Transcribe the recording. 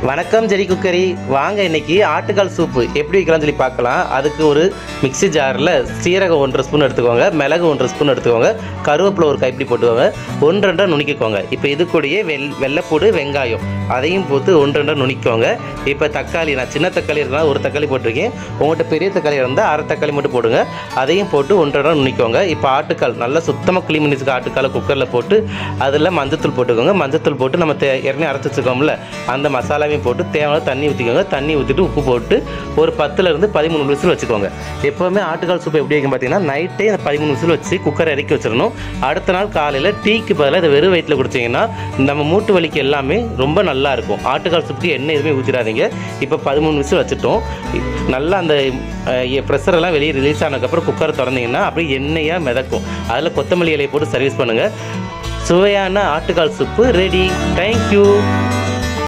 வணக்கம் ஜெரி குக்கரி. வாங்க இன்னைக்கு ஆட்டுக்கால் சூப்பு எப்படி வைக்கலாம்னு சொல்லி பார்க்கலாம். அதுக்கு ஒரு மிக்ஸி ஜாரில் சீரகம் 1 ஸ்பூன் எடுத்துக்கோங்க, மிளகு 1 ஸ்பூன் எடுத்துக்கோங்க, கருவேப்பிலை ஒரு கைப்பிடி போட்டுக்கோங்க, 1-2 நுணுக்கிக்கோங்க. இப்போ இது கூடயே வெள்ளைப்பூடு வெங்காயம் அதையும் போட்டு 1-2 நுணுக்கிக்கோங்க. இப்போ தக்காளி, நான் சின்ன தக்காளி இருந்தால் ஒரு தக்காளி போட்டிருக்கேன், உங்கள்கிட்ட பெரிய தக்காளி இருந்தால் அரை தக்காளி மட்டும் போடுங்க. அதையும் போட்டு 1-2 நுணுக்கிக்கோங்க. இப்போ ஆட்டுக்கால் நல்லா சுத்தமாக க்ளீன் பண்ணி வச்சுக்க ஆட்டுக்காலை குக்கரில் போட்டு அதில் மஞ்சத்தூள் போட்டுக்கோங்க. மஞ்சத்தூள் போட்டு நம்ம ஏற்கனவே அரைச்சி வச்சுக்கோம்ல அந்த மசாலாவையும் போட்டு தேவையான தண்ணி ஊற்றிக்கோங்க. தண்ணி ஊற்றிட்டு உப்பு போட்டு ஒரு 10-13 விசில் வச்சுக்கோங்க. எப்போவுமே ஆட்டுக்கால் சூப் எப்படி வைக்கும் பார்த்தீங்கன்னா நைட்டே அந்த 13 விசில் வச்சு குக்கரை இறக்கி வச்சிடணும். அடுத்த நாள் காலையில் டீக்கு பதிலாக இதை வெறும் வயிற்றில் குடிச்சிங்கன்னா நம்ம மூட்டு வலிக்கு எல்லாமே ரொம்ப நல்லா இருக்கும். ஆட்டுக்கால் சூப்புக்கு எண்ணெய் எதுவுமே ஊற்றிடாதீங்க. இப்போ 13 விசில் வச்சுட்டோம். நல்லா அந்த ப்ரெஷர் எல்லாம் வெளியே ரிலீஸ் ஆனதுக்கப்புறம் குக்கரை திறந்தீங்கன்னா அப்படியே எண்ணெயாக மிதக்கும். அதில் கொத்தமல்லி இலையை போட்டு சர்வீஸ் பண்ணுங்கள். சுவையான ஆட்டுக்கால் சூப்பு ரெடி. தேங்க்யூ.